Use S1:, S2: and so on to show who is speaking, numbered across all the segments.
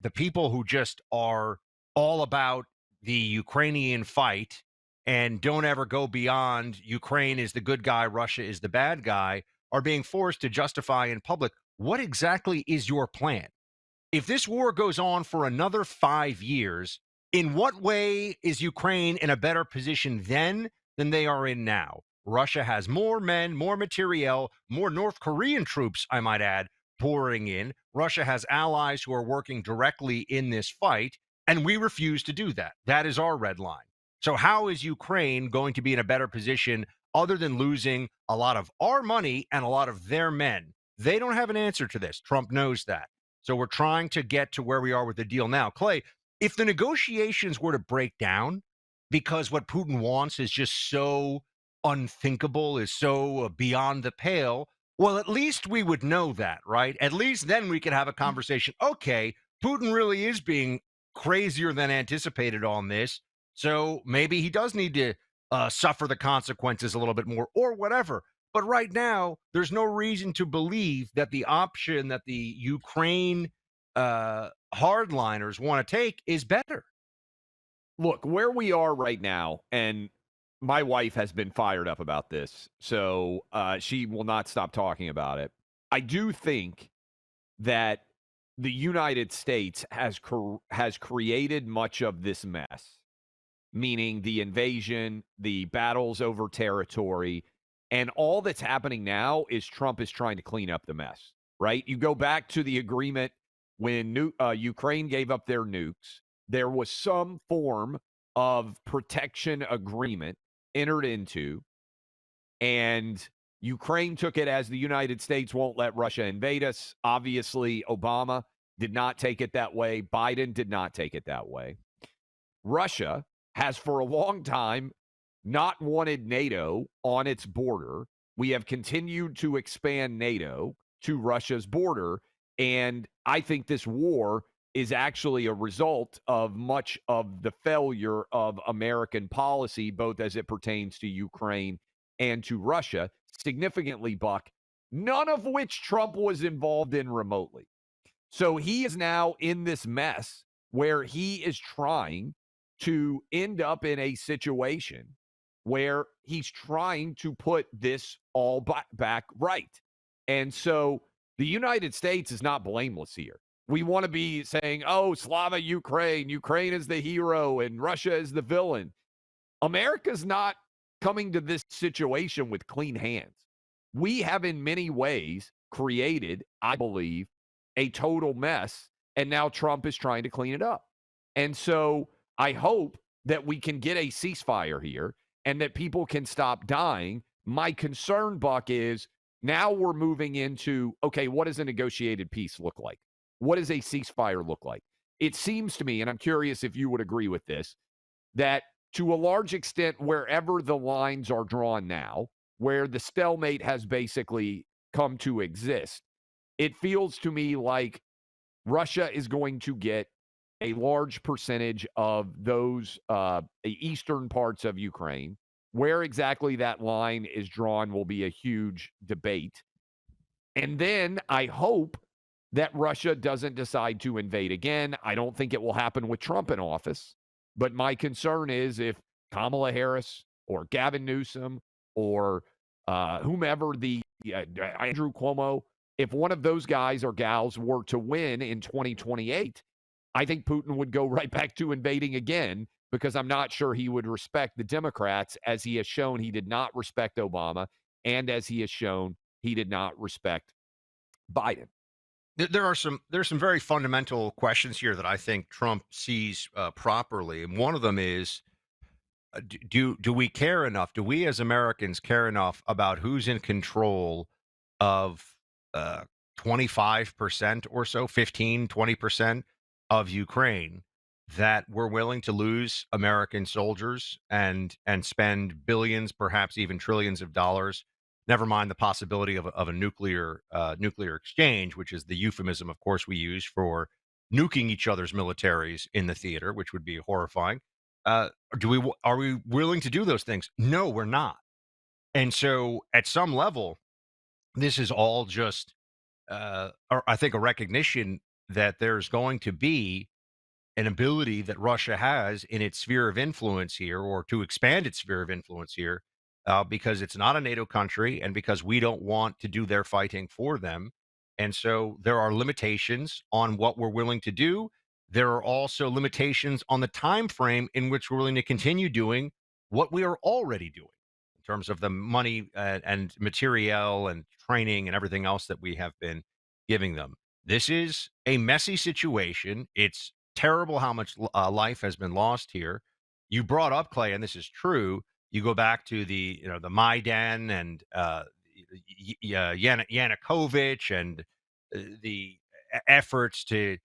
S1: the people who just are all about the Ukrainian fight and don't ever go beyond Ukraine is the good guy, Russia is the bad guy, are being forced to justify in public what exactly is your plan? If this war goes on for another 5 years, in what way is Ukraine in a better position then than they are in now? Russia has more men, more materiel, more North Korean troops, I might add, pouring in. Russia has allies who are working directly in this fight, and we refuse to do that. That is our red line. So, how is Ukraine going to be in a better position other than losing a lot of our money and a lot of their men? They don't have an answer to this. Trump knows that. So we're trying to get to where we are with the deal now. Clay, if the negotiations were to break down because what Putin wants is just so unthinkable, is so beyond the pale, well, at least we would know that, right? At least then we could have a conversation. Okay, Putin really is being crazier than anticipated on this. So maybe he does need to suffer the consequences a little bit more or whatever. But right now, there's no reason to believe that the option that the Ukraine hardliners want to take is better.
S2: Look, where we are right now, and my wife has been fired up about this, so she will not stop talking about it. I do think that the United States has created much of this mess, meaning the invasion, the battles over territory, and all that's happening now is Trump is trying to clean up the mess, right? You go back to the agreement when Ukraine gave up their nukes, there was some form of protection agreement entered into, and Ukraine took it as the United States won't let Russia invade us. Obviously, Obama did not take it that way. Biden did not take it that way. Russia has for a long time not wanted NATO on its border. We have continued to expand NATO to Russia's border. And I think this war is actually a result of much of the failure of American policy, both as it pertains to Ukraine and to Russia, significantly, Buck, none of which Trump was involved in remotely. So he is now in this mess where he is trying to end up in a situation where he's trying to put this all back right. And so the United States is not blameless here. We want to be saying, oh, Slava Ukraine, Ukraine is the hero and Russia is the villain. America's not coming to this situation with clean hands. We have in many ways created, I believe, a total mess, and now Trump is trying to clean it up. And so I hope that we can get a ceasefire here and that people can stop dying. My concern, Buck, is now we're moving into, okay, what does a negotiated peace look like? What does a ceasefire look like? It seems to me, and I'm curious if you would agree with this, that to a large extent, wherever the lines are drawn now, where the stalemate has basically come to exist, it feels to me like Russia is going to get a large percentage of those eastern parts of Ukraine. Where exactly that line is drawn will be a huge debate. And then I hope that Russia doesn't decide to invade again. I don't think it will happen with Trump in office. But my concern is if Kamala Harris or Gavin Newsom or whomever, Andrew Cuomo, if one of those guys or gals were to win in 2028, I think Putin would go right back to invading again, because I'm not sure he would respect the Democrats, as he has shown he did not respect Obama, and as he has shown he did not respect Biden.
S1: There's some very fundamental questions here that I think Trump sees properly, and one of them is, do we care enough? Do we as Americans care enough about who's in control of 25% or so, 15, 20% of Ukraine, that we're willing to lose American soldiers and spend billions, perhaps even trillions of dollars? Never mind the possibility of a nuclear exchange, which is the euphemism, of course, we use for nuking each other's militaries in the theater, which would be horrifying. Are we willing to do those things? No, we're not. And so, at some level, this is all just, or I think, a recognition that there's going to be an ability that Russia has in its sphere of influence here, or to expand its sphere of influence here, because it's not a NATO country and because we don't want to do their fighting for them. And so there are limitations on what we're willing to do. There are also limitations on the time frame in which we're willing to continue doing what we are already doing in terms of the money and materiel and training and everything else that we have been giving them. This is a messy situation. It's terrible how much life has been lost here. You brought up Clay, and this is true. You go back to the Maidan and Yanukovych and the efforts to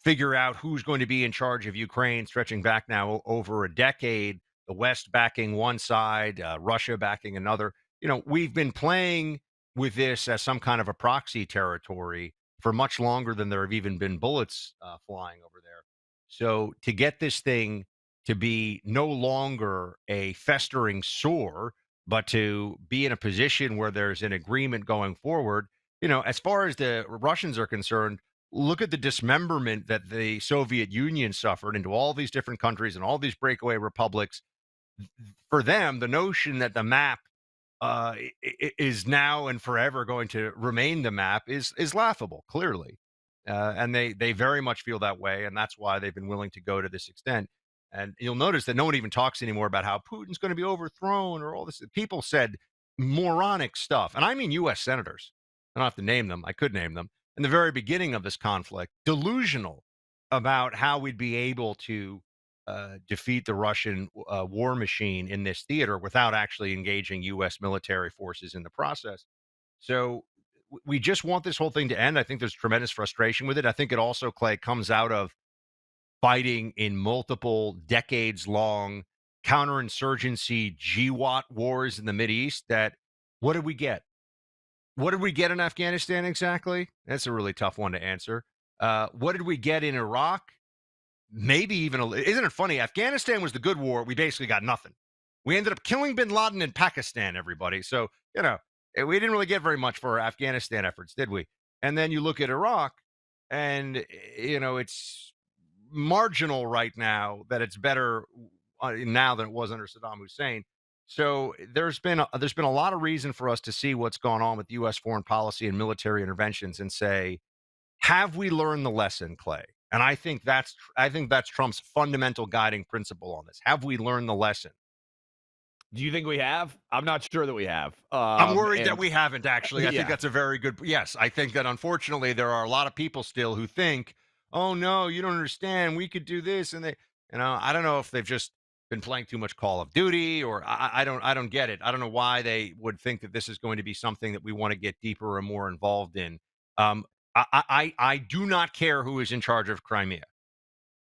S1: figure out who's going to be in charge of Ukraine, stretching back now over a decade. The West backing one side, Russia backing another. We've been playing with this as some kind of a proxy territory for much longer than there have even been bullets flying over there. So to get this thing to be no longer a festering sore, but to be in a position where there's an agreement going forward, as far as the Russians are concerned, look at the dismemberment that the Soviet Union suffered into all these different countries and all these breakaway republics. For them, the notion that the map is now and forever going to remain the map is laughable, clearly, and they very much feel that way, and that's why they've been willing to go to this extent. And you'll notice that no one even talks anymore about how Putin's going to be overthrown or all this. People said moronic stuff, and I mean U.S. senators. I don't have to name them. I could name them in the very beginning of this conflict, delusional about how we'd be able to defeat the Russian war machine in this theater without actually engaging U.S. military forces in the process. So we just want this whole thing to end. I think there's tremendous frustration with it. I think it also, Clay, comes out of fighting in multiple decades long counterinsurgency GWAT wars in the Mideast. That what did we get? What did we get in Afghanistan exactly? That's a really tough one to answer. What did we get in Iraq? Maybe even isn't it funny? Afghanistan was the good war. We basically got nothing. We ended up killing bin Laden in Pakistan, everybody. So, we didn't really get very much for our Afghanistan efforts, did we? And then you look at Iraq, and, it's marginal right now that it's better now than it was under Saddam Hussein. So there's been a lot of reason for us to see what's gone on with U.S. foreign policy and military interventions and say, have we learned the lesson, Clay? And I think that's Trump's fundamental guiding principle on this. Have we learned the lesson?
S2: Do you think we have? I'm not sure that we have.
S1: I'm worried that
S2: And
S1: we haven't actually. I think
S2: yeah,
S1: that's a very good. Yes, I think that unfortunately there are a lot of people still who think, "Oh no, you don't understand. We could do this," and I don't know if they've just been playing too much Call of Duty, or I don't get it. I don't know why they would think that this is going to be something that we want to get deeper and more involved in. Um, I do not care who is in charge of Crimea.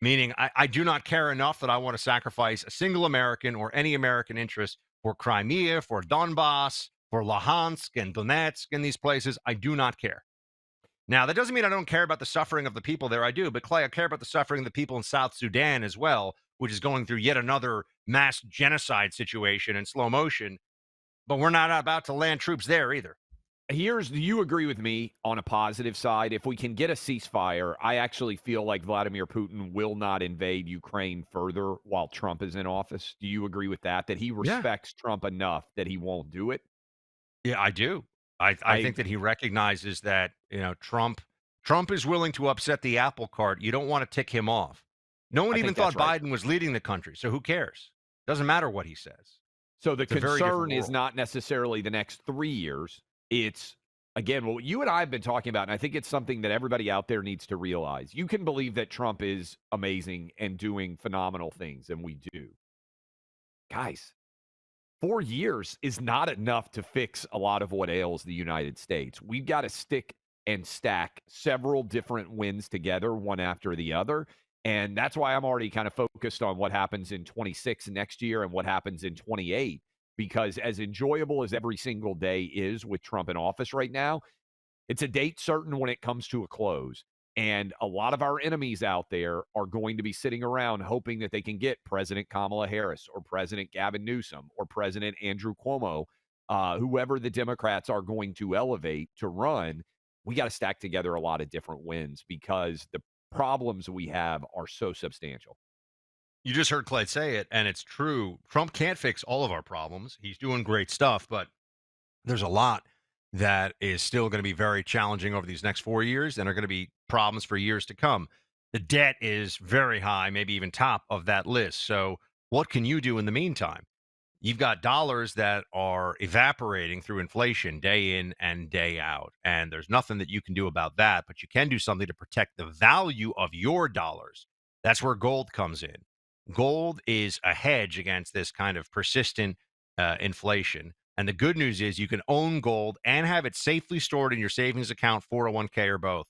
S1: Meaning, I do not care enough that I want to sacrifice a single American or any American interest for Crimea, for Donbass, for Luhansk and Donetsk and these places. I do not care. Now, that doesn't mean I don't care about the suffering of the people there. I do. But, Clay, I care about the suffering of the people in South Sudan as well, which is going through yet another mass genocide situation in slow motion. But we're not about to land troops there either.
S2: do you agree with me on a positive side? If we can get a ceasefire, I actually feel like Vladimir Putin will not invade Ukraine further while Trump is in office. Do you agree with that? That he
S1: Yeah.
S2: respects Trump enough that he won't do it?
S1: Yeah, I do. I
S2: I
S1: think that he recognizes that, Trump is willing to upset the apple cart. You don't want to tick him off. No one
S2: I
S1: even
S2: think that's
S1: thought
S2: right.
S1: Biden was leading the country, so who cares? Doesn't matter what he says.
S2: So the
S1: It's a very different
S2: concern is
S1: world.
S2: not necessarily the next 3 years. It's again what you and I have been talking about, and I think it's something that everybody out there needs to realize. You can believe that Trump is amazing and doing phenomenal things, and we do. Guys, 4 years is not enough to fix a lot of what ails the United States. We've got to stick and stack several different wins together, one after the other. And that's why I'm already kind of focused on what happens in 26 next year and what happens in 28. Because as enjoyable as every single day is with Trump in office right now, it's a date certain when it comes to a close. And a lot of our enemies out there are going to be sitting around hoping that they can get President Kamala Harris or President Gavin Newsom or President Andrew Cuomo, whoever the Democrats are going to elevate to run. we got to stack together a lot of different wins because the problems we have are so substantial.
S1: You just heard Clay say it, and it's true. Trump can't fix all of our problems. He's doing great stuff, but there's a lot that is still going to be very challenging over these next 4 years and are going to be problems for years to come. The debt is very high, maybe even top of that list. So, what can you do in the meantime? You've got dollars that are evaporating through inflation day in and day out. And there's nothing that you can do about that, but you can do something to protect the value of your dollars. That's where gold comes in. Gold is a hedge against this kind of persistent inflation. And the good news is you can own gold and have it safely stored in your savings account, 401k, or both.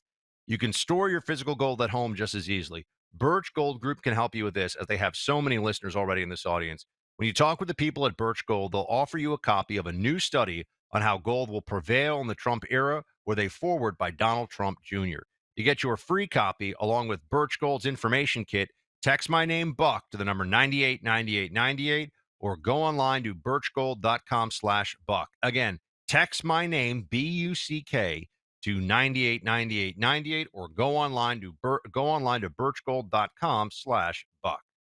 S1: You can store your physical gold at home just as easily. Birch Gold Group can help you with this, as they have so many listeners already in this audience. When you talk with the people at Birch Gold, they'll offer you a copy of a new study on how gold will prevail in the Trump era, where they forward by Donald Trump Jr. To get your free copy along with Birch Gold's information kit, text my name Buck to the number 989898 or go online to birchgold.com/buck. Again, text my name BUCK to 989898 or go online to birchgold.com/buck.